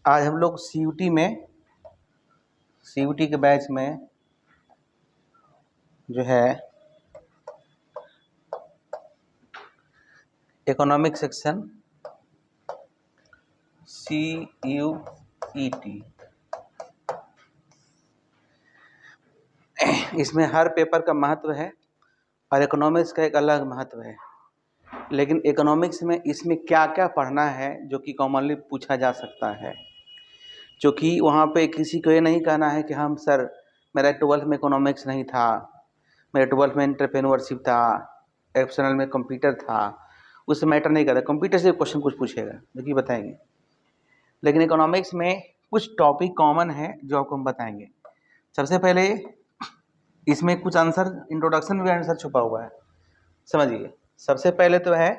आज हम लोग सीयूटी के बैच में जो है इकोनॉमिक सेक्शन CUET, इसमें हर पेपर का महत्व है और इकोनॉमिक्स का एक अलग महत्व है। लेकिन इकोनॉमिक्स में इसमें क्या क्या पढ़ना है जो कि कॉमनली पूछा जा सकता है, क्योंकि वहाँ पे किसी को ये नहीं कहना है कि हम सर मेरा 12th में इकोनॉमिक्स नहीं था, मेरा 12th में एंटरप्रेन्योरशिप था, ऑप्शनल में कंप्यूटर था, उससे मैटर नहीं करता। कंप्यूटर से क्वेश्चन कुछ पूछेगा जो कि बताएंगे, लेकिन इकोनॉमिक्स में कुछ टॉपिक कॉमन है जो आपको हम बताएंगे। सबसे पहले इसमें कुछ आंसर, इंट्रोडक्शन में भी आंसर छुपा हुआ है, समझिए। सबसे पहले तो है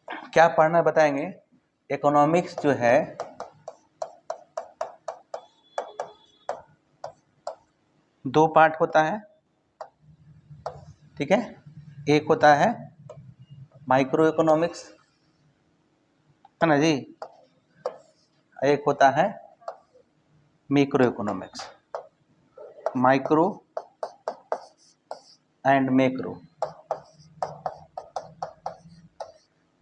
क्या पढ़ना बताएंगे। इकोनॉमिक्स जो है दो पार्ट होता है, ठीक है। एक होता है माइक्रो इकोनॉमिक्स, है ना जी, एक होता है macro economics. Micro and macro,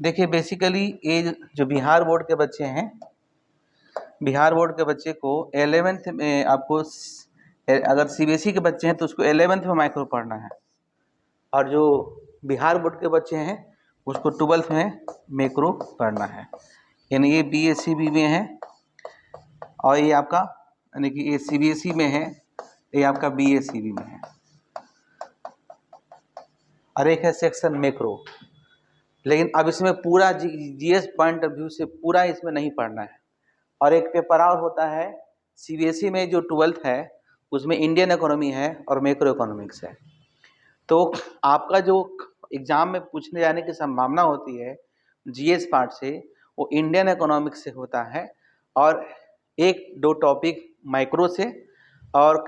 देखिए बेसिकली ये जो बिहार बोर्ड के बच्चे हैं, बिहार बोर्ड के बच्चे को 11th में आपको, अगर CBSE के बच्चे हैं तो उसको 11th में माइक्रो पढ़ना है, और जो बिहार बोर्ड के बच्चे हैं उसको 12th में मैक्रो पढ़ना है। यानी ये BSc में है और ये आपका यानी कि ये CBSE में है, ये आपका BSc में है, और एक है सेक्शन मैक्रो। लेकिन अब इसमें पूरा GS पॉइंट ऑफ व्यू से पूरा इसमें नहीं पढ़ना है। और एक पेपर और होता है CBSE में जो 12th है उसमें इंडियन इकोनॉमी है और मैक्रो इकोनॉमिक्स है। तो आपका जो एग्जाम में पूछने जाने की संभावना होती है GS पार्ट से, वो इंडियन इकोनॉमिक्स से होता है, और एक दो टॉपिक माइक्रो से और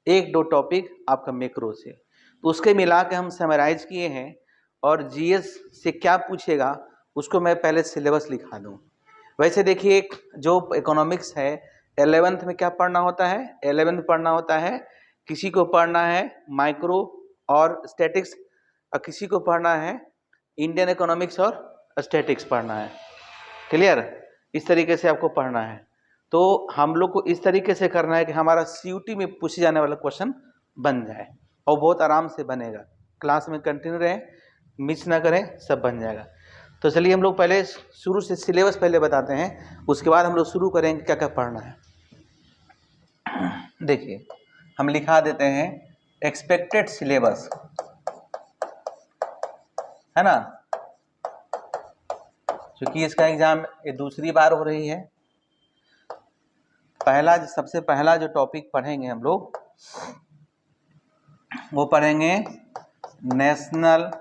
एक दो टॉपिक आपका मैक्रो से। तो उसके मिला के हम समराइज किए हैं, और GS से क्या पूछेगा उसको मैं पहले सिलेबस लिखा दूं। वैसे देखिए जो इकोनॉमिक्स है 11th में क्या पढ़ना होता है, 11th पढ़ना होता है, किसी को पढ़ना है माइक्रो और स्टैटिक्स, और किसी को पढ़ना है इंडियन इकोनॉमिक्स और स्टैटिक्स पढ़ना है। क्लियर, इस तरीके से आपको पढ़ना है। तो हम लोग को इस तरीके से करना है कि हमारा CUT में पूछे जाने वाला क्वेश्चन बन जाए, और बहुत आराम से बनेगा। क्लास में कंटिन्यू रहें, मिस ना करें, सब बन जाएगा। तो चलिए हम लोग पहले शुरू से सिलेबस पहले बताते हैं, उसके बाद हम लोग शुरू करेंगे क्या क्या पढ़ना है। देखिए हम लिखा देते हैं एक्सपेक्टेड सिलेबस, है ना, क्योंकि इसका एग्जाम ये दूसरी बार हो रही है। सबसे पहला जो टॉपिक पढ़ेंगे हम लोग वो पढ़ेंगे नेशनल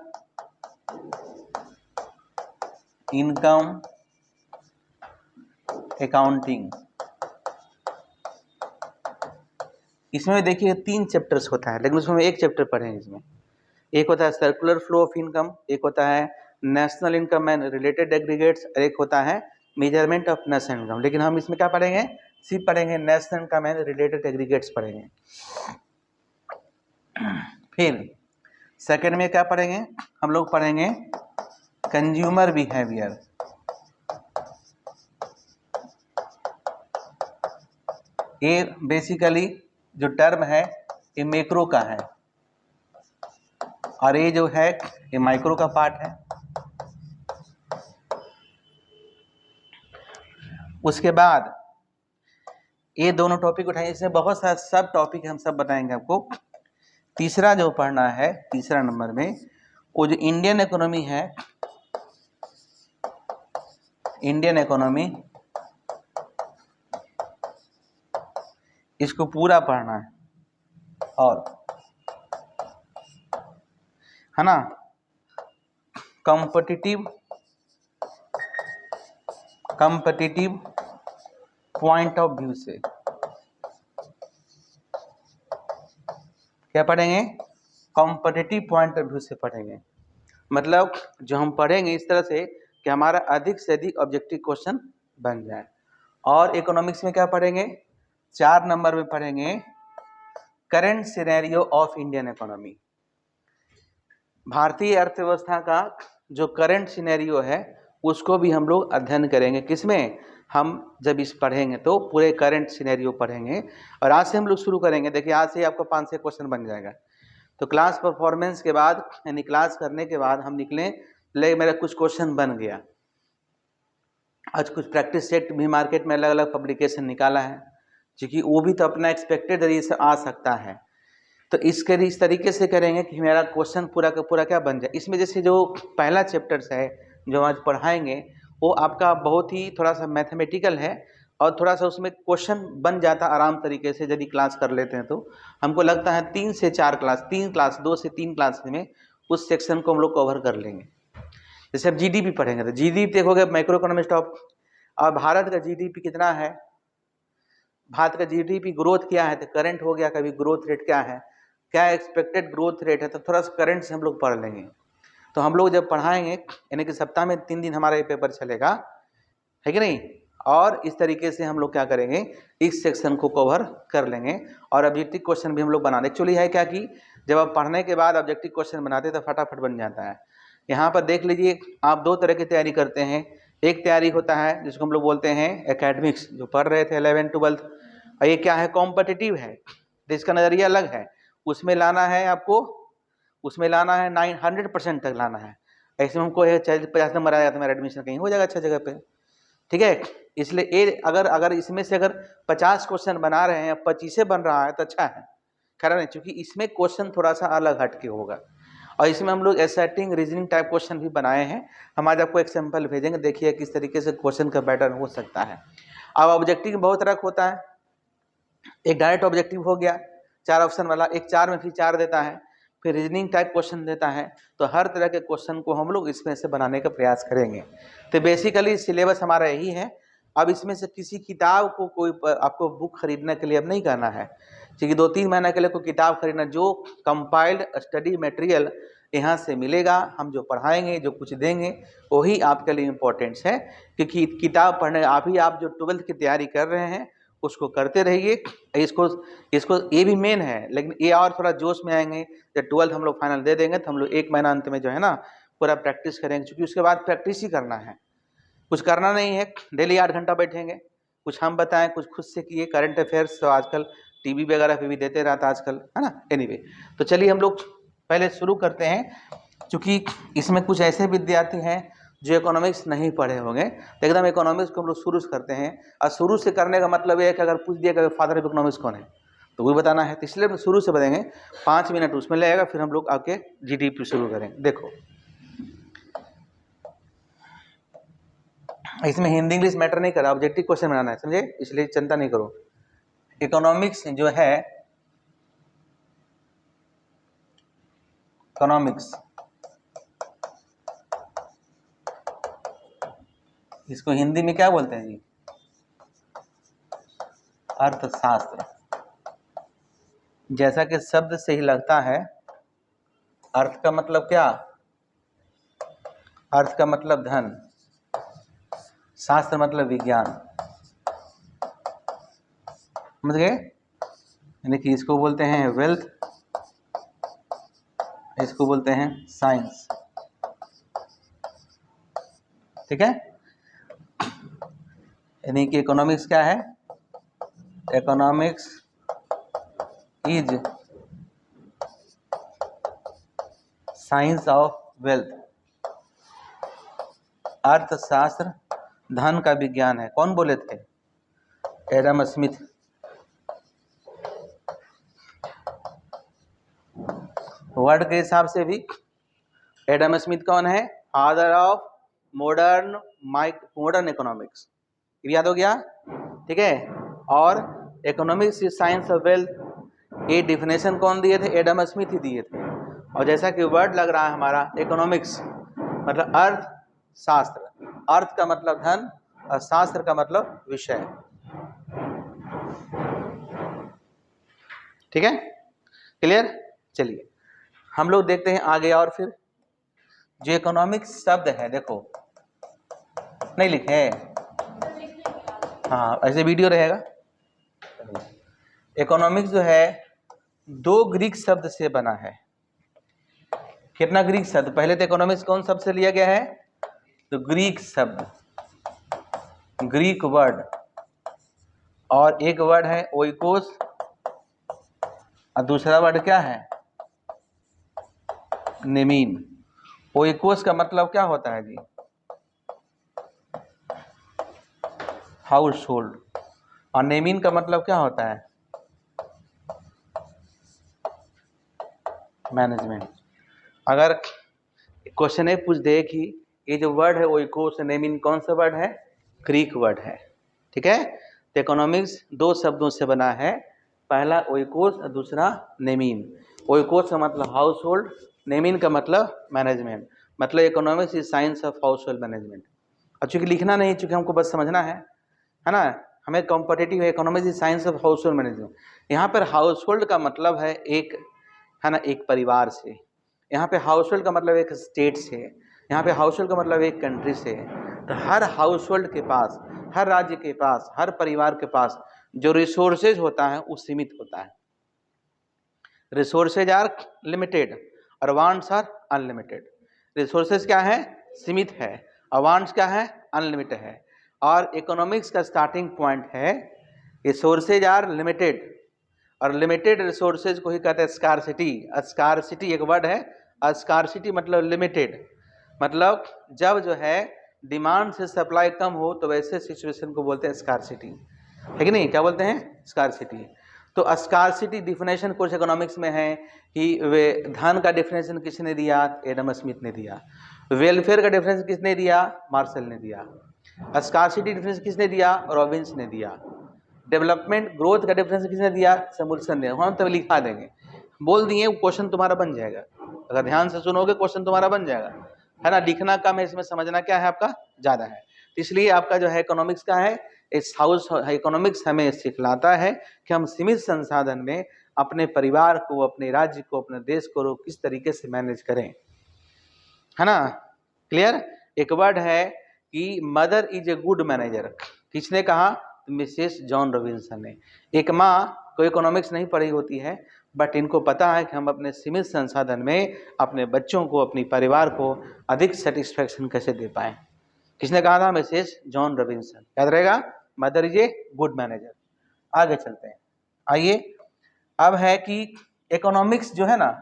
इनकम अकाउंटिंग। इसमें देखिए 3 चैप्टर्स होता है, लेकिन उसमें एक चैप्टर पढ़ेंगे। इसमें एक होता है सर्कुलर फ्लो ऑफ इनकम, एक होता है national income and related aggregates, एक होता है मेजरमेंट ऑफ नेशनल इनकम। लेकिन हम इसमें क्या पढ़ेंगे, सिर्फ पढ़ेंगे national income and related aggregates पढ़ेंगे। फिर सेकंड में क्या पढ़ेंगे, हम लोग पढ़ेंगे कंज्यूमर बिहेवियर। ये बेसिकली जो टर्म है ये मैक्रो का है, और ये जो है ये माइक्रो का पार्ट है। उसके बाद ये दोनों टॉपिक उठाएंगे, इसमें बहुत सारे सब टॉपिक हम सब बताएंगे आपको। तीसरा जो पढ़ना है, तीसरा नंबर में वो जो इंडियन इकोनॉमी है, इंडियन इकोनॉमी, इसको पूरा पढ़ना है, और है ना कॉम्पिटिटिव पॉइंट ऑफ व्यू से क्या पढ़ेंगे, कॉम्पिटिटिव पॉइंट ऑफ व्यू से पढ़ेंगे। मतलब जो हम पढ़ेंगे इस तरह से कि हमारा अधिक से अधिक ऑब्जेक्टिव क्वेश्चन बन जाए। और इकोनॉमिक्स में क्या पढ़ेंगे? 4 नंबर में पढ़ेंगे current scenario of Indian economy. भारतीय अर्थव्यवस्था का जो करंट सिनेरियो है उसको भी हम लोग अध्ययन करेंगे। किसमें? हम जब इस पढ़ेंगे तो पूरे करंट सिनेरियो पढ़ेंगे। और आज से हम लोग शुरू करेंगे। देखिए आज से आपका 5 से क्वेश्चन बन जाएगा। तो क्लास परफॉर्मेंस के बाद यानी क्लास करने के बाद हम निकले, ले मेरा कुछ क्वेश्चन बन गया। आज कुछ प्रैक्टिस सेट भी मार्केट में अलग अलग पब्लिकेशन निकाला है, क्योंकि वो भी तो अपना एक्सपेक्टेड तरीके से आ सकता है। तो इस तरीके से करेंगे कि मेरा क्वेश्चन पूरा का पूरा क्या बन जाए। इसमें जैसे जो पहला चैप्टर्स है जो आज पढ़ाएंगे वो आपका बहुत ही थोड़ा सा मैथमेटिकल है और थोड़ा सा उसमें क्वेश्चन बन जाता आराम तरीके से यदि क्लास कर लेते हैं। तो हमको लगता है 3 से 4 क्लास, 3 क्लास, 2 से 3 क्लास में उस सेक्शन को हम लोग कवर कर लेंगे। जैसे अब जीडीपी पढ़ेंगे तो जीडीपी देखोगे मैक्रो इकोनॉमिस्ट ऑफ, और भारत का जीडीपी कितना है, भारत का जीडीपी ग्रोथ क्या है, तो करंट हो गया, कभी ग्रोथ रेट क्या है, क्या एक्सपेक्टेड ग्रोथ रेट है, तो थोड़ा सा करंट से हम लोग पढ़ लेंगे। तो हम लोग जब पढ़ाएंगे यानी कि सप्ताह में 3 दिन हमारा ये पेपर चलेगा, है कि नहीं। और इस तरीके से हम लोग क्या करेंगे, इस सेक्शन को कवर कर लेंगे और ऑब्जेक्टिव क्वेश्चन भी हम लोग बनाने। एक्चुअली है क्या कि जब आप पढ़ने के बाद ऑब्जेक्टिव क्वेश्चन बनाते हैं तो फटाफट बन जाता है। यहाँ पर देख लीजिए, आप 2 तरह की तैयारी करते हैं। एक तैयारी होता है जिसको हम लोग बोलते हैं एकेडमिक्स, जो पढ़ रहे थे 11th 12th, और ये क्या है, कॉम्पिटिटिव है, तो इसका नज़रिया अलग है। उसमें लाना है आपको, उसमें लाना है 900% तक लाना है। ऐसे में हमको 50 नंबर आया तो मेरा एडमिशन कहीं हो जाएगा अच्छा जगह पे, ठीक है। इसलिए ये अगर इसमें से अगर 50 क्वेश्चन बना रहे हैं, 25 बन रहा है तो अच्छा है, खैर नहीं, क्योंकि इसमें क्वेश्चन थोड़ा सा अलग हटके होगा। और इसमें हम लोग एसेटिंग रीजनिंग टाइप क्वेश्चन भी बनाए हैं। हम आज आपको एक सैंपल भेजेंगे, देखिए किस तरीके से क्वेश्चन का पैटर्न हो सकता है। अब ऑब्जेक्टिव बहुत तरह का होता है। एक डायरेक्ट ऑब्जेक्टिव हो गया 4 ऑप्शन वाला, एक 4 में फिर 4 देता है, फिर रीजनिंग टाइप क्वेश्चन देता है। तो हर तरह के क्वेश्चन को हम लोग इसमें से बनाने का प्रयास करेंगे। तो बेसिकली सिलेबस हमारा यही है। अब इसमें से किसी किताब को कोई आपको बुक खरीदने के लिए अब नहीं करना है, क्योंकि 2-3 महीने के लिए कोई किताब खरीदना, जो कंपाइल्ड स्टडी मटेरियल यहाँ से मिलेगा, हम जो पढ़ाएंगे, जो कुछ देंगे, वही आपके लिए इम्पोर्टेंट्स है। क्योंकि किताब पढ़ने आप जो 12th की तैयारी कर रहे हैं उसको करते रहिए। इसको ये भी मेन है, लेकिन ये और थोड़ा जोश में आएंगे जब 12th हम लोग फाइनल दे देंगे तो हम लोग 1 महीना अंत में जो है ना पूरा प्रैक्टिस करेंगे, क्योंकि उसके बाद प्रैक्टिस ही करना है, कुछ करना नहीं है। डेली 8 घंटा बैठेंगे, कुछ हम बताएं, कुछ खुद से किए। करंट अफेयर्स तो आजकल टीवी वगैरह पे भी देते रहता आजकल, है ना। एनीवे, तो चलिए हम लोग पहले शुरू करते हैं, क्योंकि इसमें कुछ ऐसे विद्यार्थी हैं जो इकोनॉमिक्स नहीं पढ़े होंगे। तो एकदम इकोनॉमिक्स को हम लोग शुरू से करते हैं, और शुरू से करने का मतलब ये है कि अगर पूछ दिया कि फादर ऑफ इकोनॉमिक्स कौन है तो वही बताना है। तो इसलिए हम शुरू से बताएंगे, 5 मिनट उसमें लगेगा, फिर हम लोग आपके जीडीपी शुरू करेंगे। देखो इसमें हिंदी इंग्लिश मैटर नहीं करा, ऑब्जेक्टिव क्वेश्चन बनाना है, समझे, इसलिए चिंता नहीं करो। इकोनॉमिक्स जो है, इकोनॉमिक्स, इसको हिंदी में क्या बोलते हैं जी, अर्थशास्त्र। जैसा कि शब्द से ही लगता है, अर्थ का मतलब क्या, अर्थ का मतलब धन, शास्त्र मतलब विज्ञान, समझ गए। यानी कि इसको बोलते हैं वेल्थ, इसको बोलते हैं साइंस, ठीक है। यानी कि इकोनॉमिक्स क्या है, economics is science of wealth. अर्थशास्त्र धन का विज्ञान है। कौन बोले थे, एडम स्मिथ। वर्ड के हिसाब से भी एडम स्मिथ कौन है, फादर ऑफ मॉडर्न इकोनॉमिक्स, याद हो गया, ठीक है। और economics is science of wealth, ये डिफिनेशन कौन दिए थे, एडम स्मिथ ही दिए थे। और जैसा कि वर्ड लग रहा है हमारा, इकोनॉमिक्स मतलब अर्थ शास्त्र, अर्थ का मतलब धन और शास्त्र का मतलब विषय, ठीक है, क्लियर। चलिए हम लोग देखते हैं आगे। और फिर जो इकोनॉमिक्स शब्द है, देखो नहीं लिखे, हाँ ऐसे वीडियो रहेगा। इकोनॉमिक्स जो है 2 ग्रीक शब्द से बना है। कितना ग्रीक शब्द? पहले तो इकोनॉमिक्स कौन शब्द से लिया गया है? तो ग्रीक शब्द, ग्रीक वर्ड, और एक वर्ड है ओइकोस और दूसरा वर्ड क्या है? नेमीन। ओइकोस का मतलब क्या होता है जी? House hold. और नेमीन का मतलब क्या होता है? मैनेजमेंट। अगर क्वेश्चन ये पूछ दे कि ये जो वर्ड है ओइकोस नेमीन कौन सा वर्ड है? ग्रीक वर्ड है। ठीक है, तो इकोनॉमिक्स 2 शब्दों से बना है, पहला ओइकोस और दूसरा नेमीन। ओइकोस का मतलब हाउस होल्ड, नेमीन का मतलब मैनेजमेंट। मतलब economics is science of house hold management. और चूंकि लिखना नहीं, चूंकि हमको बस समझना है ना, हमें competitive economics is science of house hold management. यहाँ पर हाउस होल्ड का मतलब है एक, है ना, एक परिवार से। यहाँ पे हाउस होल्ड का मतलब एक स्टेट से, यहाँ पे हाउस होल्ड का मतलब एक कंट्री से। तो हर हाउस होल्ड के पास, हर राज्य के पास, हर परिवार के पास जो रिसोर्सेज होता है वो सीमित होता है। रिसोर्सेज आर लिमिटेड और वांट्स आर अनलिमिटेड। रिसोर्सेज क्या है? सीमित है, और वांट्स क्या है? अनलिमिटेड है। और इकोनॉमिक्स का स्टार्टिंग पॉइंट है रिसोर्सेज आर लिमिटेड, और लिमिटेड रिसोर्सेज को ही कहते हैं स्कार्सिटी। स्कार्सिटी एक वर्ड है, स्कार्सिटी मतलब लिमिटेड। मतलब जब जो है डिमांड से सप्लाई कम हो तो वैसे सिचुएशन को बोलते हैं स्कार्सिटी, है कि नहीं? क्या बोलते हैं? स्कार्सिटी। तो स्कार्सिटी डिफिनेशन कुछ इकोनॉमिक्स में है कि वे धन का डिफिनेशन किसने दिया? एडम स्मिथ ने दिया। वेलफेयर का डिफिनेशन किसने दिया? मार्शल ने दिया। स्कार्सिटी डिफिनेशन किसने दिया? रॉबिन्स ने दिया। डेवलपमेंट ग्रोथ का डिफरेंस किसने दिया? सैमुअल्सन ने। हम तब लिखा देंगे, बोल दिए, क्वेश्चन तुम्हारा बन जाएगा। अगर ध्यान से सुनोगे क्वेश्चन तुम्हारा बन जाएगा, है ना। लिखना कम है, इसमें समझना क्या है आपका ज्यादा है। इसलिए आपका जो है इकोनॉमिक्स का है, इस हाउस इकोनॉमिक्स हमें सिखलाता है कि हम सीमित संसाधन में अपने परिवार को, अपने राज्य को, अपने देश को किस तरीके से मैनेज करें, है ना। क्लियर? एक वर्ड है कि mother is a good manager. किसने कहा? मिसेस जॉन रॉबिन्सन ने। एक माँ को इकोनॉमिक्स नहीं पढ़ी होती है, बट इनको पता है कि हम अपने सीमित संसाधन में अपने बच्चों को, अपनी परिवार को अधिक सेटिस्फैक्शन कैसे दे पाएं। किसने कहा था? Mrs John Robinson. याद रहेगा, mother is a good manager. आगे चलते हैं, आइए। अब है कि इकोनॉमिक्स जो है ना,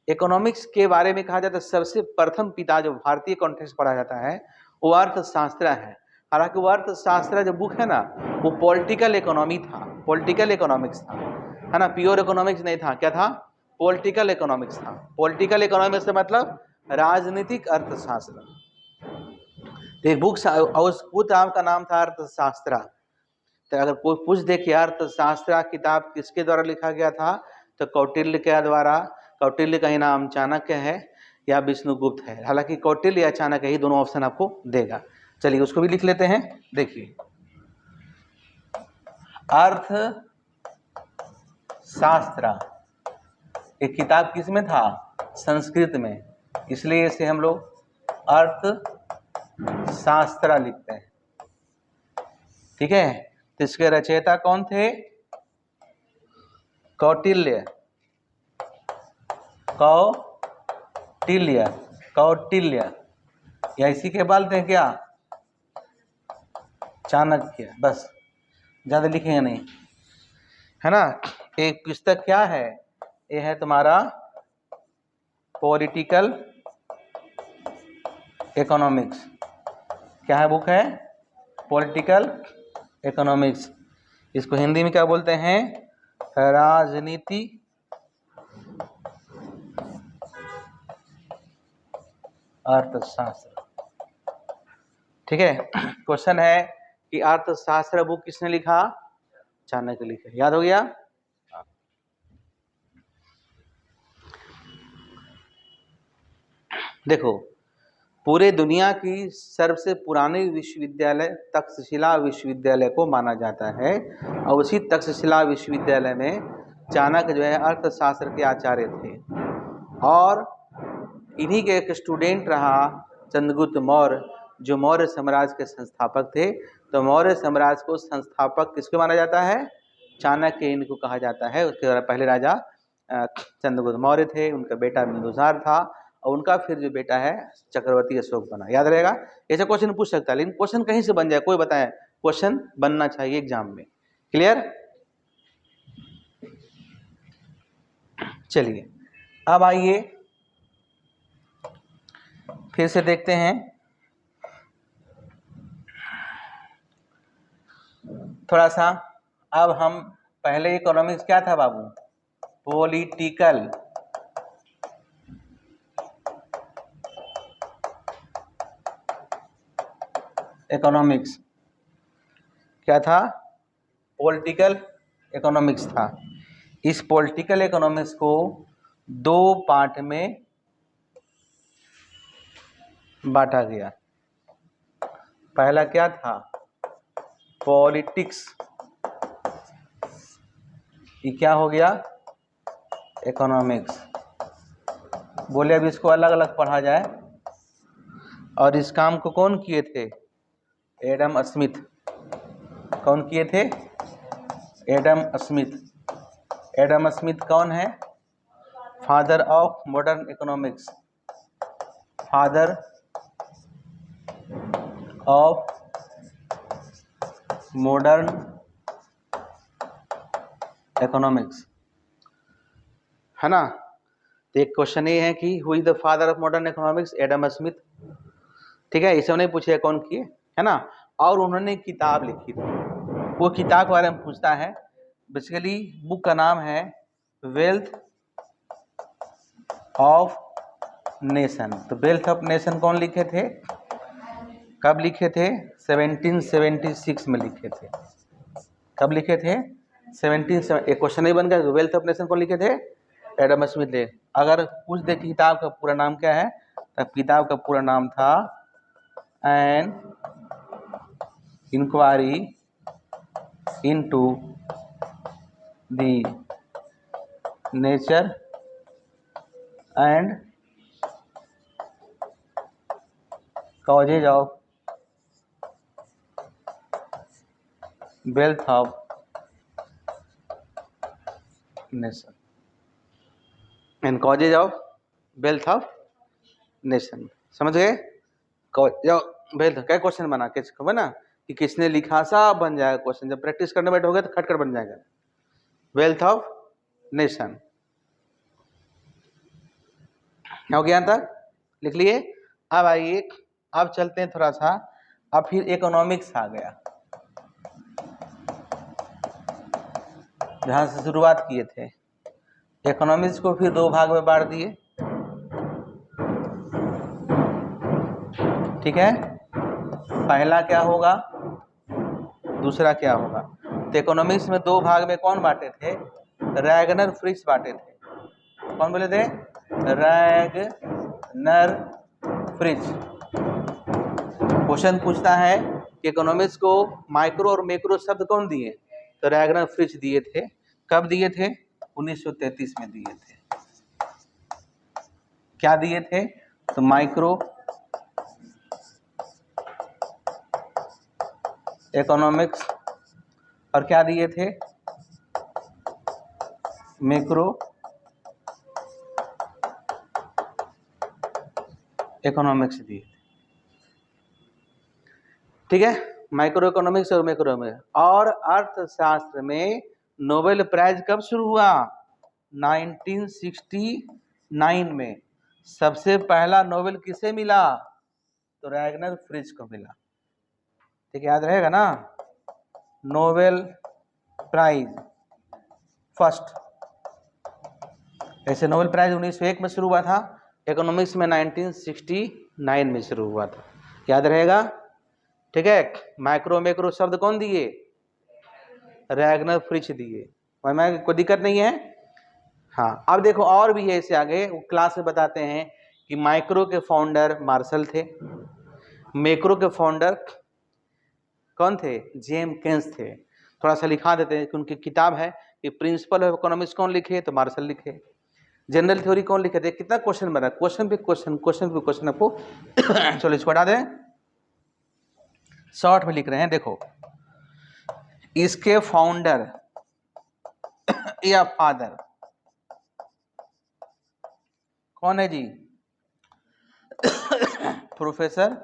इकोनॉमिक्स के बारे में कहा जाता है सबसे प्रथम पिता जो भारतीय कॉन्टेक्स्ट पढ़ा जाता है वो अर्थशास्त्र है। हालांकि वो अर्थशास्त्र जो बुक है ना वो पॉलिटिकल इकोनॉमी था, पॉलिटिकल इकोनॉमिक्स था, है ना। प्योर इकोनॉमिक्स नहीं था। क्या था? पॉलिटिकल इकोनॉमिक्स था। पॉलिटिकल इकोनॉमिक्स से मतलब राजनीतिक अर्थशास्त्र। एक बुक उस किताब का नाम था अर्थशास्त्र। तो अगर कोई पूछ दे कि अर्थशास्त्र किताब किसके द्वारा लिखा गया था, तो कौटिल्य के द्वारा। कौटिल्य का ही नाम चाणक्य है या विष्णुगुप्त है। हालांकि कौटिल्य या चाणक्य ही दोनों ऑप्शन आपको देगा। चलिए उसको भी लिख लेते हैं। देखिए, अर्थशास्त्र एक किताब किसमें था? संस्कृत में, इसलिए इसे हम लोग अर्थशास्त्र लिखते हैं। ठीक है, तो इसके रचयिता कौन थे? कौटिल्य। कौटिल्य, कौटिल्य, या इसी के बोलते हैं क्या? चाणक्य। बस, ज्यादा लिखेंगे नहीं, है ना। एक पुस्तक क्या है? ये है तुम्हारा पॉलिटिकल इकोनॉमिक्स। क्या है बुक है? Political economics. इसको हिंदी में क्या बोलते हैं? राजनीति अर्थशास्त्र। ठीक है, क्वेश्चन है कि अर्थशास्त्र बुक किसने लिखा? चाणक्य लिखे। याद हो गया? देखो, पूरे दुनिया की सबसे पुरानी विश्वविद्यालय तक्षशिला विश्वविद्यालय को माना जाता है, और उसी तक्षशिला विश्वविद्यालय में चाणक्य जो है अर्थशास्त्र के आचार्य थे। और इन्हीं के एक स्टूडेंट रहा चंद्रगुप्त मौर्य, जो मौर्य साम्राज्य के संस्थापक थे। तो मौर्य साम्राज्य को संस्थापक किसको माना जाता है? चाणक्य इनको कहा जाता है। उसके पहले राजा चंद्रगुप्त मौर्य थे, उनका बेटा बिंदुसार था, और उनका फिर जो बेटा है चक्रवर्ती अशोक बना। याद रहेगा, ऐसा क्वेश्चन पूछ सकता है, लेकिन क्वेश्चन कहीं से बन जाए कोई बताए, क्वेश्चन बनना चाहिए एग्जाम में। क्लियर? चलिए अब आइए फिर से देखते हैं, थोड़ा सा। अब हम पहले इकोनॉमिक्स क्या था बाबू? पॉलिटिकल। इकोनॉमिक्स क्या था? पॉलिटिकल इकोनॉमिक्स था। इस पॉलिटिकल इकोनॉमिक्स को दो पार्ट में बांटा गया। पहला क्या था? पॉलिटिक्स। ये क्या हो गया? इकोनॉमिक्स। बोले अब इसको अलग अलग पढ़ा जाए, और इस काम को कौन किए थे? Adam Smith. कौन किए थे? Adam Smith. एडम स्मिथ कौन है? Father of modern economics. Father of modern economics, है ना? तो एक क्वेश्चन ये है कि who is the father of modern economics? Adam Smith. ठीक है, इसे नहीं पूछे कौन किए, है ना? और उन्होंने किताब लिखी थी, वो किताब के बारे में पूछता है। बेसिकली बुक का नाम है वेल्थ ऑफ नेशन। तो वेल्थ ऑफ नेशन कौन लिखे थे? कब लिखे थे? 1776 में लिखे थे। कब लिखे थे? 17 एक क्वेश्चन नहीं बन गया, वेल्थ ऑफ नेशन कौन लिखे थे? एडम स्मिथ ने। अगर पूछ दे कि किताब का पूरा नाम क्या है, तब किताब का पूरा नाम था an inquiry into the nature and causes of wealth of nation and causes of wealth of nation. समझ गए? वेल्थ क्या क्वेश्चन बना के ना कि किसने लिखा, सा बन जाएगा क्वेश्चन। जब प्रैक्टिस करने बैठोगे तो खटखट बन जाएगा। वेल्थ ऑफ नेशन हो गया तक? लिख लिए? अब आइए, अब चलते हैं थोड़ा सा। अब फिर इकोनॉमिक्स आ गया, जहां से शुरुआत किए थे। इकोनॉमिक्स को फिर दो भाग में बांट दिए। ठीक है, पहला क्या होगा, दूसरा क्या होगा? तो इकोनॉमिक्स में दो भाग में कौन बांटे थे? रैगनर फ्रिच बांटे थे। कौन बोले थे? Ragnar Fritz. क्वेश्चन पूछता है कि इकोनॉमिक्स को माइक्रो और मैक्रो शब्द कौन दिए? तो रैगनर फ्रिच दिए थे। कब दिए थे? 1933 में दिए थे। क्या दिए थे? तो माइक्रो इकोनॉमिक्स, और क्या दिए थे? मैक्रो इकोनॉमिक्स दिए थे। ठीक है, माइक्रो इकोनॉमिक्स और मैक्रो में। और अर्थशास्त्र में नोबेल प्राइज कब शुरू हुआ? 1969 में। सबसे पहला नोबेल किसे मिला? तो रैगनर फ्रिच को मिला। ठीक है, याद रहेगा ना? Nobel prize first. ऐसे नोबेल प्राइज 1901 में शुरू हुआ था, इकोनॉमिक्स में 1969 में शुरू हुआ था। याद रहेगा? ठीक है, माइक्रो मैक्रो शब्द कौन दिए? रैगनर फ्रिच दिए। में कोई दिक्कत नहीं है? हाँ, अब देखो और भी है, इससे आगे वो क्लास में बताते हैं कि माइक्रो के फाउंडर मार्शल थे, मैक्रो के फाउंडर कौन थे? जेम केन्स थे। थोड़ा सा लिखा देते हैं कि उनकी किताब है कि प्रिंसिपल ऑफ इकोनॉमिक्स कौन लिखे? तो मार्शल लिखे। जनरल थ्योरी कौन लिखे थे? कितना क्वेश्चन बना, क्वेश्चन पे क्वेश्चन, क्वेश्चन पे क्वेश्चन आपको चलो इसको हटा दें। शॉर्ट में लिख रहे हैं। देखो, इसके फाउंडर या फादर कौन है जी? प्रोफेसर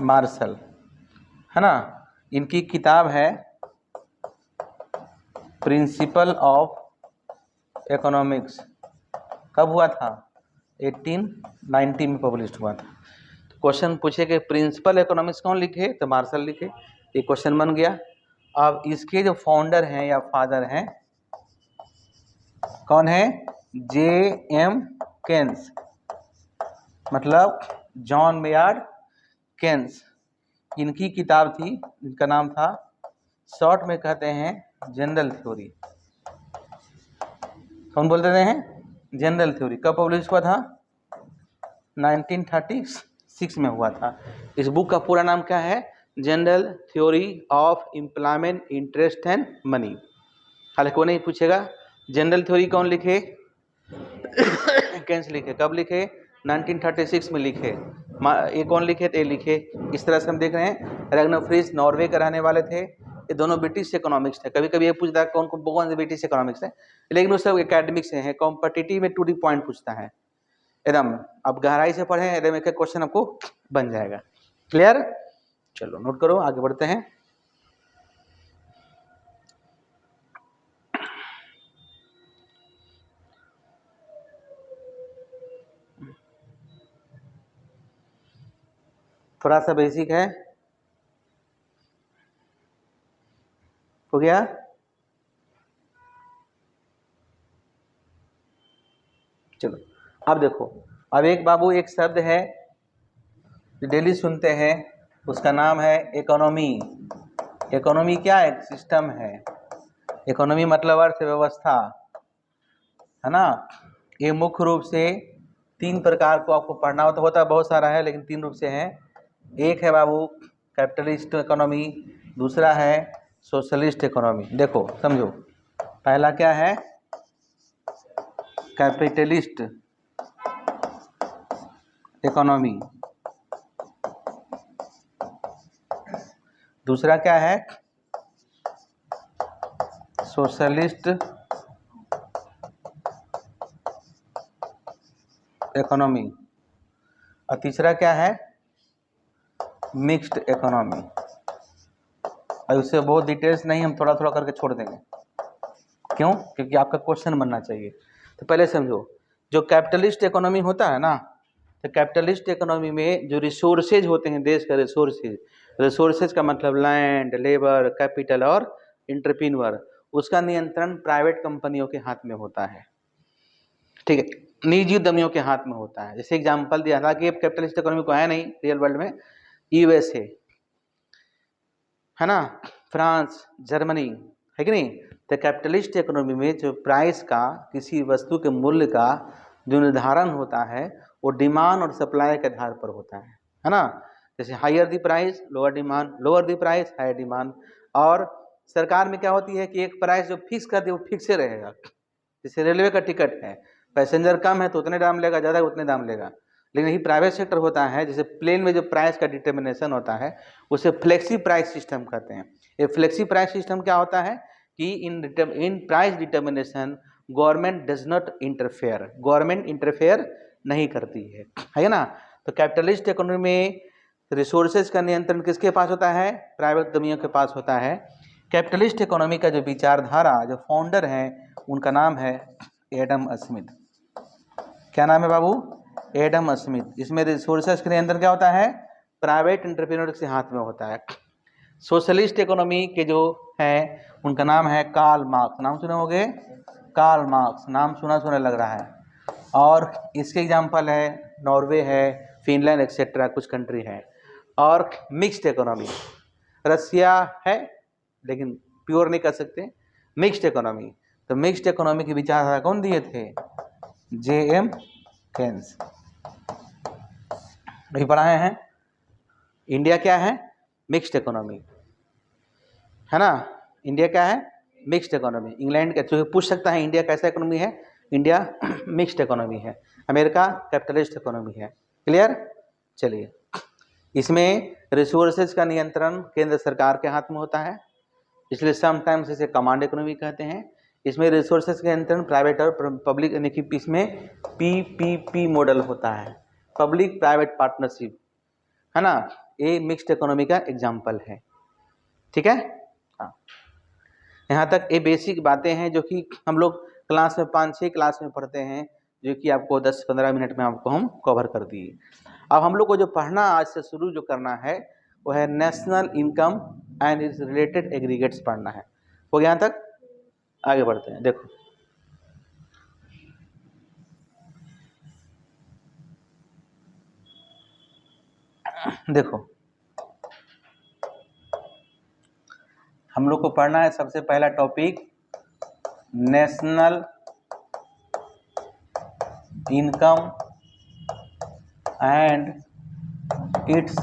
मार्शल, है ना। इनकी किताब है प्रिंसिपल ऑफ इकोनॉमिक्स। कब हुआ था? 1890 में पब्लिश हुआ था। तो क्वेश्चन पूछे कि प्रिंसिपल इकोनॉमिक्स कौन लिखे? तो मार्शल लिखे। ये क्वेश्चन बन गया। अब इसके जो फाउंडर हैं या फादर हैं कौन है? J.M. केन्स, मतलब जॉन मेयार्ड केन्स। इनकी किताब थी, इनका नाम था, शॉर्ट में कहते हैं जनरल थ्योरी। कौन बोल देते हैं? General theory. कब पब्लिश हुआ था? 1936 में हुआ था। इस बुक का पूरा नाम क्या है? General theory of employment, interest and money. हालांकि वो नहीं पूछेगा जनरल थ्योरी कौन लिखे? केन्स लिखे। कब लिखे? 1936 में लिखे। ये कौन लिखे? तो ये लिखे। इस तरह से हम देख रहे हैं रैग्नर फ्रीज नॉर्वे के रहने वाले थे। ये दोनों ब्रिटिश इकोनॉमिक्स थे। कभी कभी ये पूछता है कौन कौन से ब्रिटिश इकोनॉमिक्स है, लेकिन वो सब एकेडमिक से हैं। कॉम्पिटिटिव में 2D पॉइंट पूछता है एकदम। अब गहराई से पढ़ें एकदम, एक एक क्वेश्चन आपको बन जाएगा। क्लियर? चलो नोट करो, आगे बढ़ते हैं। थोड़ा सा बेसिक है, हो गया? चलो अब देखो, अब एक बाबू एक शब्द है जो डेली सुनते हैं, उसका नाम है इकोनॉमी। इकोनॉमी क्या है? सिस्टम है। इकोनॉमी मतलब अर्थव्यवस्था, है ना। ये मुख्य रूप से 3 प्रकार को आपको पढ़ना होता है, बहुत सारा है लेकिन 3 रूप से है। एक है बाबू कैपिटलिस्ट इकोनॉमी, दूसरा है सोशलिस्ट इकोनॉमी। देखो समझो, पहला क्या है? Capitalist economy. दूसरा क्या है? Socialist economy. और तीसरा क्या है? Mixed economy. और उससे बहुत डिटेल्स नहीं, हम थोड़ा थोड़ा करके छोड़ देंगे। क्यों? क्योंकि आपका क्वेश्चन बनना चाहिए। तो पहले समझो, जो कैपिटलिस्ट इकोनॉमी होता है ना, तो कैपिटलिस्ट इकोनॉमी में जो रिसोर्सेज होते हैं, देश का रिसोर्सेज का मतलब लैंड, लेबर, कैपिटल और एंटरप्रेन्योर, उसका नियंत्रण प्राइवेट कंपनियों के हाथ में होता है। ठीक है, निजी उद्यमियों के हाथ में होता है। जैसे एग्जांपल दिया था कि कैपिटलिस्ट इकोनॉमी को है नहीं रियल वर्ल्ड में, यूएसए है ना, फ्रांस, जर्मनी, है कि नहीं। तो कैपिटलिस्ट इकोनॉमी में जो प्राइस का, किसी वस्तु के मूल्य का जो निर्धारण होता है, वो डिमांड और सप्लाई के आधार पर होता है ना। जैसे higher the price lower demand, lower the price higher demand. और सरकार में क्या होती है कि एक प्राइस जो फिक्स कर दे वो फिक्स ही रहेगा। जैसे रेलवे का टिकट है, पैसेंजर कम है तो उतने दाम लेगा, ज़्यादा है उतने दाम लेगा। लेकिन यही प्राइवेट सेक्टर होता है, जैसे प्लेन में जो प्राइस का डिटर्मिनेशन होता है उसे फ्लेक्सी प्राइस सिस्टम कहते हैं। ये फ्लेक्सी प्राइस सिस्टम क्या होता है कि in price determination government does not interfere, government interfere नहीं करती है ना। तो कैपिटलिस्ट इकोनॉमी में रिसोर्सेज का नियंत्रण किसके पास होता है? प्राइवेट उद्यमियों के पास होता है। कैपिटलिस्ट इकोनॉमी का जो विचारधारा, जो फाउंडर हैं, उनका नाम है एडम स्मिथ। क्या नाम है बाबू? Adam Smith. इसमें रिसोर्सेज का नियंत्रण क्या होता है? प्राइवेट एंटरप्रेन्योर के हाथ में होता है। सोशलिस्ट इकोनॉमी के जो हैं उनका नाम है कार्ल मार्क्स। नाम सुने होंगे? कार्ल मार्क्स, नाम सुना सुना लग रहा है। और इसके एग्जांपल है नॉर्वे है, फिनलैंड एक्सेट्रा, कुछ कंट्री है। और मिक्स्ड इकोनॉमी, रसिया है लेकिन प्योर नहीं कर सकते, मिक्स्ड इकोनॉमी। तो मिक्स्ड इकोनॉमी की विचारधारा कौन दिए थे? J.M. केन्स। अभी पढ़ाए हैं। इंडिया क्या है? मिक्स्ड इकोनॉमी, है ना। इंडिया क्या है? Mixed economy. इंग्लैंड का पूछ सकता है इंडिया कैसा इकोनॉमी है? इंडिया मिक्स्ड इकोनॉमी है। अमेरिका कैपिटलिस्ट इकोनॉमी है। क्लियर? चलिए इसमें रिसोर्सेज का नियंत्रण केंद्र सरकार के हाथ में होता है, इसलिए समटाइम्स इसे कमांड इकोनॉमी कहते हैं। इसमें रिसोर्सेज का नियंत्रण प्राइवेट और पब्लिक, यानी कि इसमें PPP मॉडल होता है, पब्लिक प्राइवेट पार्टनरशिप, है ना। ये मिक्स्ड इकोनॉमी का एग्जाम्पल है, ठीक है। हाँ, यहाँ तक ये बेसिक बातें हैं जो कि हम लोग क्लास में 5-6 क्लास में पढ़ते हैं, जो कि आपको 10-15 मिनट में आपको हम कवर कर दिए। अब हम लोग को जो पढ़ना आज से शुरू जो करना है वो है national income and it's related aggregates पढ़ना है। हो गया यहाँ तक? आगे बढ़ते हैं। देखो हम लोग को पढ़ना है सबसे पहला topic national income and it's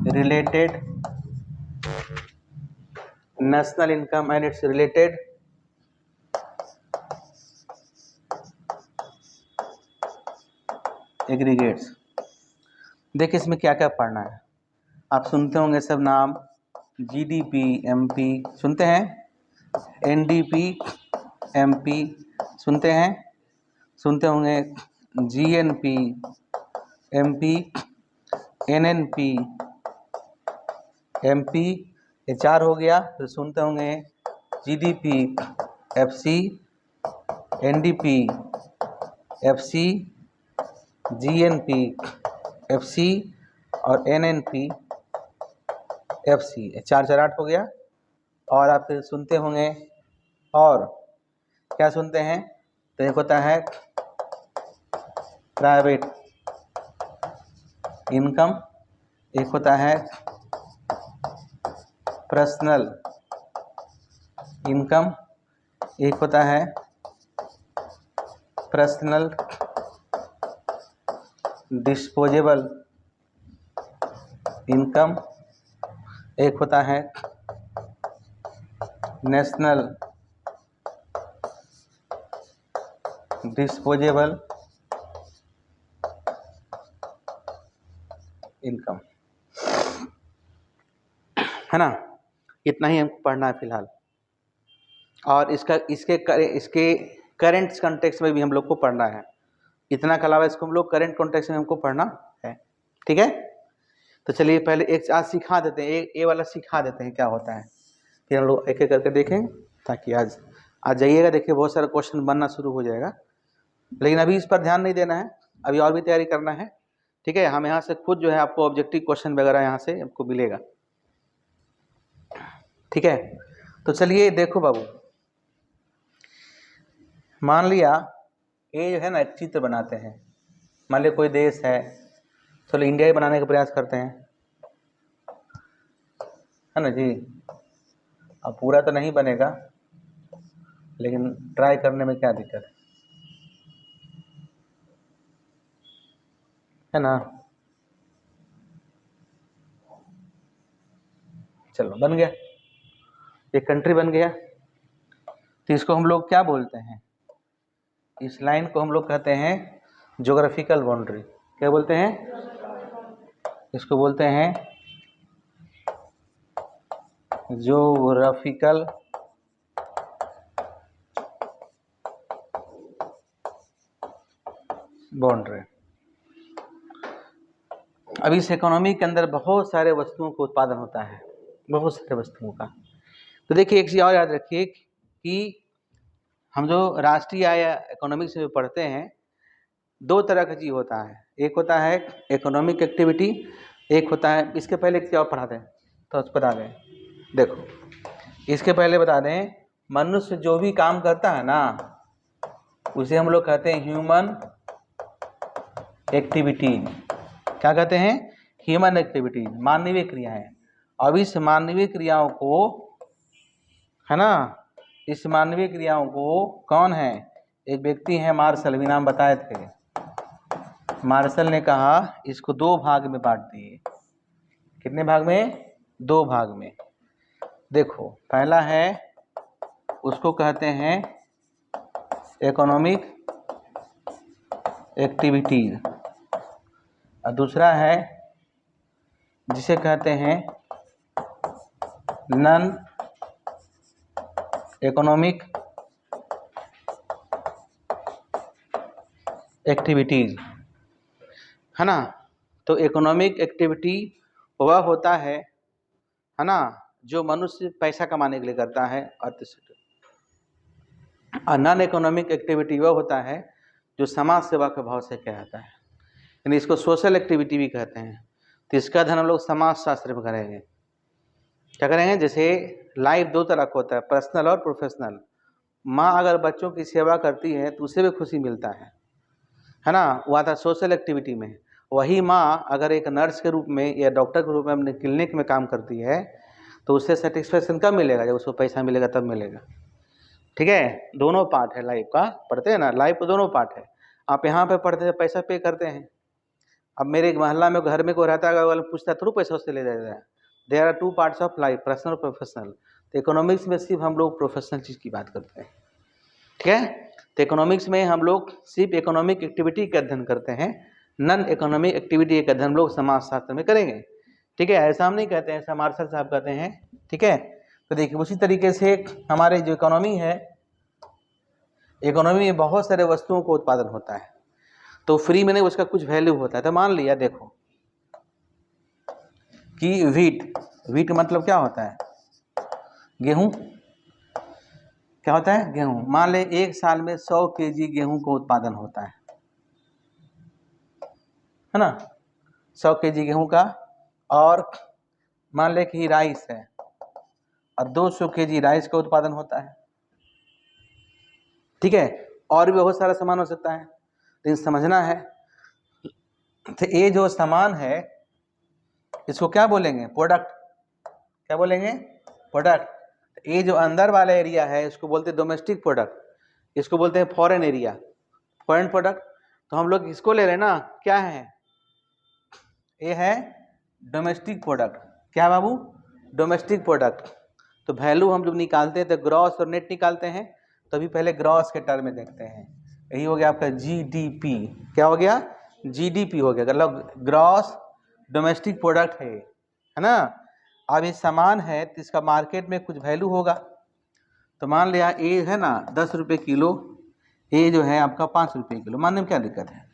related, national income and it's related aggregates. देखिए इसमें क्या क्या पढ़ना है, आप सुनते होंगे सब नाम, GDP MP सुनते हैं, NDP MP सुनते हैं, सुनते होंगे GNP MP NNP MP, ये 4 हो गया। फिर सुनते होंगे GDP FC NDP FC GNP FC और NNP FC, 4-4-8 हो गया। और आप फिर सुनते होंगे, और क्या सुनते हैं, तो एक होता है प्राइवेट इनकम, एक होता है पर्सनल इनकम, एक होता है पर्सनल डिस्पोजेबल इनकम, एक होता है नेशनल डिस्पोजेबल इनकम, है ना। इतना ही हमको पढ़ना है फिलहाल। और इसके करेंट कॉन्टेक्स्ट में भी हम लोग को पढ़ना है। इतना के अलावा इसको हम लोग करेंट कॉन्टेक्स्ट में हमको पढ़ना है, ठीक है। तो चलिए पहले एक आज सिखा देते हैं, ये वाला सिखा देते हैं क्या होता है, फिर हम लोग एक एक करके देखें, ताकि आज जाइएगा, देखिए बहुत सारा क्वेश्चन बनना शुरू हो जाएगा। लेकिन अभी इस पर ध्यान नहीं देना है, अभी और भी तैयारी करना है, ठीक है। हम यहाँ से खुद जो है आपको ऑब्जेक्टिव क्वेश्चन वगैरह यहाँ से आपको मिलेगा, ठीक है। तो चलिए देखो बाबू, मान लिया ये जो है ना एक चित्र बनाते हैं, मान लिया कोई देश है, चलो इंडिया ही बनाने का प्रयास करते हैं, है ना जी। अब पूरा तो नहीं बनेगा, लेकिन ट्राई करने में क्या दिक्कत है ना। चलो बन गया, एक कंट्री बन गया। तो इसको हम लोग क्या बोलते हैं, इस लाइन को हम लोग कहते हैं ज्योग्राफिकल बाउंड्री। क्या बोलते हैं, इसको बोलते हैं ज्योग्राफिकल बाउंड्री। अब इस इकोनॉमी के अंदर बहुत सारे वस्तुओं का उत्पादन होता है, बहुत सारे वस्तुओं का। तो देखिए एक चीज़ और याद रखिए कि हम जो राष्ट्रीय आय इकोनॉमिक्स में पढ़ते हैं, 2 तरह का चीज़ होता है, एक होता है इकोनॉमिक एक्टिविटी, एक होता है, इसके पहले क्या और पढ़ा दें तो बता दें। देखो इसके पहले बता दें, मनुष्य जो भी काम करता है ना उसे हम लोग कहते हैं ह्यूमन एक्टिविटी। क्या कहते हैं, ह्यूमन एक्टिविटी, मानवीय क्रियाएं। अब इस मानवीय क्रियाओं को, है ना, इस मानवीय क्रियाओं को कौन है, एक व्यक्ति है मार्शल, भी नाम बताए थे। मार्शल ने कहा इसको 2 भाग में बांट दिए। कितने भाग में, 2 भाग में। देखो पहला है, उसको कहते हैं इकोनॉमिक एक्टिविटीज, और दूसरा है जिसे कहते हैं नॉन इकोनॉमिक एक्टिविटीज, है ना। तो इकोनॉमिक एक्टिविटी वह होता है ना, जो मनुष्य पैसा कमाने के लिए करता है, और नॉन इकोनॉमिक एक्टिविटी वह होता है जो समाज सेवा के भाव से किया जाता है, यानी इसको सोशल एक्टिविटी भी कहते हैं। तो इसका अध्ययन हम लोग समाज शास्त्र में करेंगे। क्या करेंगे? जैसे लाइफ दो तरह का होता है, पर्सनल और प्रोफेशनल। माँ अगर बच्चों की सेवा करती है तो उसे भी खुशी मिलता है ना, वो आता है सोशल एक्टिविटी में। वही माँ अगर एक नर्स के रूप में या डॉक्टर के रूप में अपने क्लिनिक में काम करती है तो उससे सेटिस्फेक्शन कब मिलेगा? जब उसको पैसा मिलेगा तब मिलेगा। ठीक है, दोनों पार्ट है लाइफ का, पढ़ते हैं ना, लाइफ को दोनों पार्ट है। आप यहाँ पे पढ़ते हैं, पैसा पे करते हैं। अब मेरे एक मोहल्ला में घर में कोई रहता है, अगर पूछता है थोड़ा पैसा उससे ले जाता है। There are two parts of life, personal और प्रोफेशनल। तो इकोनॉमिक्स में सिर्फ हम लोग प्रोफेशनल चीज़ की बात करते हैं। ठीक है, तो इकोनॉमिक्स में हम लोग सिर्फ इकोनॉमिक एक्टिविटी का अध्ययन करते हैं, नॉन इकोनॉमिक एक्टिविटी का अध्ययन हम लोग समाज शास्त्र में करेंगे। ठीक है, ऐसा हम नहीं कहते हैं, ऐसा मार्शल साहब कहते हैं। ठीक है, तो देखिए उसी तरीके से हमारे जो इकोनॉमी है, इकोनॉमी में बहुत सारे वस्तुओं को उत्पादन होता है, तो फ्री में नहीं, उसका कुछ वैल्यू होता है। तो मान लिया देखो कि वीट मतलब क्या होता है? गेहूं। क्या होता है? गेहूं। मान ले एक साल में 100 केजी गेहूं का उत्पादन होता है ना, 100 केजी गेहूं का। और मान ले कि राइस है और 200 केजी राइस का उत्पादन होता है। ठीक है, और भी बहुत सारा सामान हो सकता है, लेकिन समझना है तो ये जो सामान है इसको क्या बोलेंगे? प्रोडक्ट। क्या बोलेंगे? प्रोडक्ट। ये जो अंदर वाला एरिया है इसको बोलते हैं डोमेस्टिक प्रोडक्ट, इसको बोलते हैं फॉरेन एरिया, फॉरेन प्रोडक्ट। तो हम लोग इसको ले रहे हैं ना, क्या है? ये है डोमेस्टिक प्रोडक्ट। क्या बाबू? Domestic product. तो वैल्यू हम जब निकालते हैं तो ग्रॉस और नेट निकालते हैं, तभी पहले ग्रॉस के टर्म में देखते हैं। यही हो गया आपका जीडीपी। क्या हो गया? जीडीपी हो गया, मतलब ग्रॉस डोमेस्टिक प्रोडक्ट है ना। अब ये सामान है तो इसका मार्केट में कुछ वैल्यू होगा। तो मान लिया ये है ना 10 रुपये किलो, ये जो है आपका 5 रुपये किलो, मानने में क्या दिक्कत है?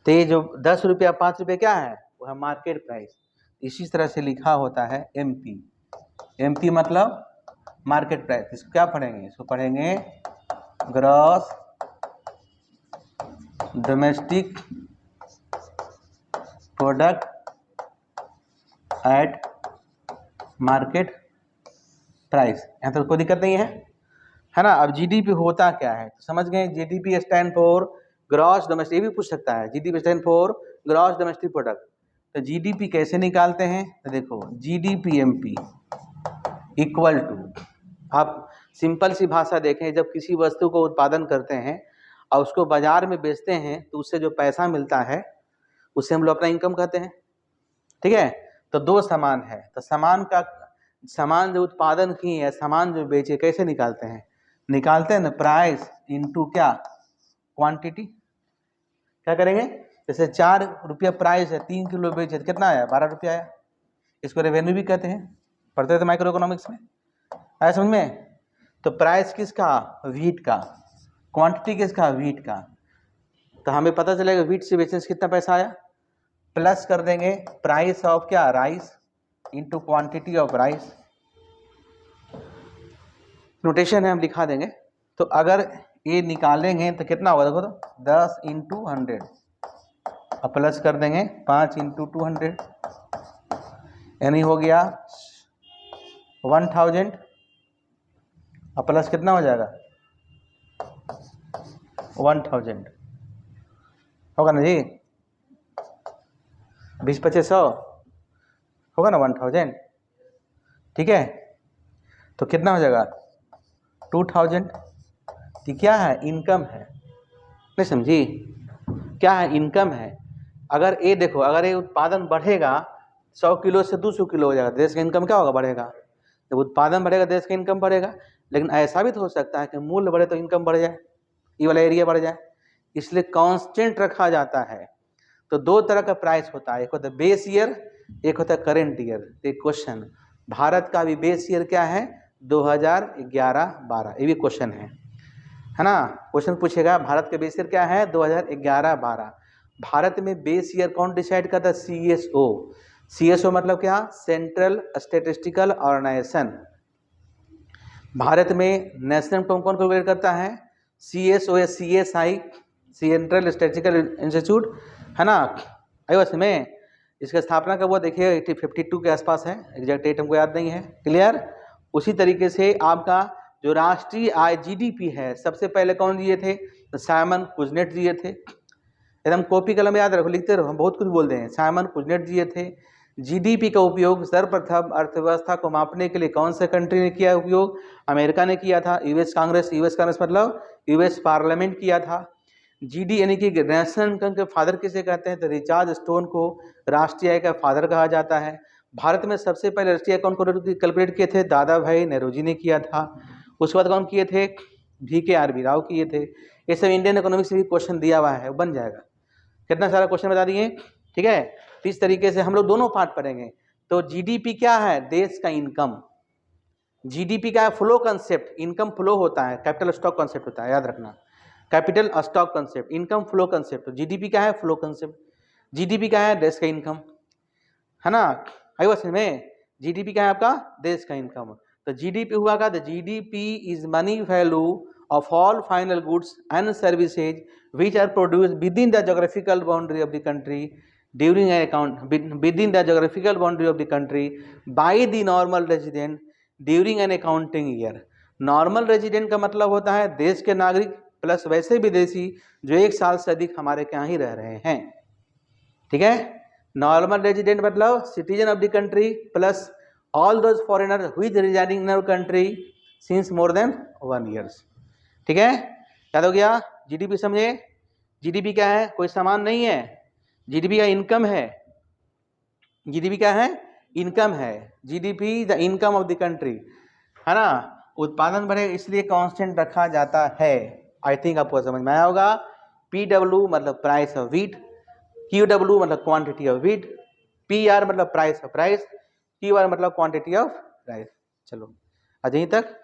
तो ये जो 10 रुपया 5 रुपये क्या है? वो है मार्केट प्राइस। इसी तरह से लिखा होता है एमपी। एमपी मतलब मार्केट प्राइस। इसको क्या पढ़ेंगे? इसको पढ़ेंगे gross domestic product at market price. यहाँ तो कोई दिक्कत नहीं है ना। अब जीडीपी होता क्या है तो समझ गए। GDP stand for gross domestic, ये भी पूछ सकता है, GDP stand for gross domestic product. तो जीडीपी कैसे निकालते हैं? तो देखो जीडीपी एमपी इक्वल टू, आप सिंपल सी भाषा देखें, जब किसी वस्तु को उत्पादन करते हैं और उसको बाजार में बेचते हैं तो उससे जो पैसा मिलता है उससे हम लोग अपना इनकम कहते हैं। ठीक है, तो दो सामान है, तो सामान जो उत्पादन किए है, सामान जो बेचे, कैसे निकालते हैं? निकालते हैं ना प्राइस इनटू क्या? क्वांटिटी। क्या करेंगे? जैसे 4 रुपया प्राइस है, 3 किलो बेचे तो कितना आया? 12 रुपया आया। इसको रेवेन्यू भी कहते हैं, पढ़ते थे माइक्रो इकोनॉमिक्स में, आया समझ में? तो प्राइस किसका? वीट का। क्वांटिटी किसका? वीट का। तो हमें पता चलेगा वीट से बेचने से कितना पैसा आया, प्लस कर देंगे प्राइस ऑफ क्या? Rice into quantity of rice. Notation है, हम लिखा देंगे। तो अगर ये निकालेंगे तो कितना होगा? देखो तो 10 इंटू 100 और प्लस कर देंगे 5 इंटू 200, यानी हो गया 1000 और प्लस कितना हो जाएगा? 1000 होगा ना जी? 20-2500 होगा ना 1000। ठीक है, तो कितना हो जाएगा? 2000। तो क्या है? इनकम है। नहीं समझी? क्या है? इनकम है। अगर ये देखो, अगर ये उत्पादन बढ़ेगा 100 किलो से 200 किलो हो जाएगा, देश का इनकम क्या होगा? बढ़ेगा। जब उत्पादन बढ़ेगा देश का इनकम बढ़ेगा। लेकिन ऐसा भी तो हो सकता है कि मूल्य बढ़े तो इनकम बढ़ जाए, ये वाला एरिया बढ़ जाए, इसलिए कांस्टेंट रखा जाता है। तो दो तरह का प्राइस होता है, एक होता है बेस ईयर, एक होता है करेंट ईयर। एक क्वेश्चन, भारत का भी बेस ईयर क्या है? 2011-12, ये भी क्वेश्चन है ना। क्वेश्चन पूछेगा भारत का बेस ईयर क्या है? 2011-12। भारत में बेस ईयर कौन डिसाइड करता है? CSO। CSO मतलब क्या? Central statistical organisation. भारत में नेशनल कौन कौन कैलकुलेट करता है? CSO या CSI, सेंट्रल स्टैटिस्टिकल इंस्टीट्यूट, है ना। आइए में इसका स्थापना कब हुआ? देखिए 1852 के आसपास है, एग्जैक्ट डेट हमको याद नहीं है। क्लियर। उसी तरीके से आपका जो राष्ट्रीय आय GDP है, सबसे पहले कौन दिए थे? तो साइमन कुजनेट दिए थे। एकदम कॉपी कलम याद रखो, लिखते रहो, हम बहुत कुछ बोलते हैं। साइमन कुजनेट दिए थे। GDP का उपयोग सर्वप्रथम अर्थव्यवस्था को मापने के लिए कौन से कंट्री ने किया उपयोग? अमेरिका ने किया था। यूएस कांग्रेस मतलब यूएस पार्लियामेंट किया था। GD यानी कि नेशनल इनकम के फादर किसे कहते हैं? तो रिचार्ड स्टोन को राष्ट्रीय आय का फादर कहा जाता है। भारत में सबसे पहले राष्ट्रीय आय कौन कैलकुलेट किए थे? दादा भाई नेहरू ने किया था। उसके बाद कौन किए थे? VKRB राव किए थे। ये सब इंडियन इकोनॉमिक्स में भी क्वेश्चन दिया हुआ है, बन जाएगा। कितना सारा क्वेश्चन बता दिए, ठीक है। तो इस तरीके से हम लोग दोनों पार्ट पढ़ेंगे। तो GDP क्या है? देश का इनकम। GDP का फ्लो कंसेप्ट, इनकम फ्लो होता है, कैपिटल स्टॉक कंसेप्ट होता है, याद रखना। Capital stock concept, income flow concept. GDP क्या है? Flow concept. GDP क्या है? देश का इनकम, है ना। आई बात समझ में? GDP क्या है आपका? देश का इनकम। तो GDP हुआ का, GDP is money value of all final goods and services which are produced within the geographical boundary of the country during an account within the geographical boundary of the country by the normal resident during an accounting year। Normal resident का मतलब होता है देश के नागरिक plus वैसे विदेशी जो 1 साल से अधिक हमारे यहाँ ही रह रहे हैं, ठीक है। नॉर्मल रेजिडेंट मतलब citizen of the country plus all those foreigner who is residing in our country since more than 1 years, ठीक है। याद हो गया? GDP समझे? GDP क्या है? कोई सामान नहीं है। GDP का इनकम है। GDP क्या है? इनकम है। GDP the income of the country, है ना। उत्पादन बढ़े इसलिए कांस्टेंट रखा जाता है। आई थिंक आपको समझ में आया होगा। PW मतलब प्राइस ऑफ व्हीट, QW मतलब क्वांटिटी ऑफ व्हीट, PR मतलब प्राइस ऑफ राइस, QR मतलब क्वांटिटी ऑफ राइस। चलो आज यहीं तक।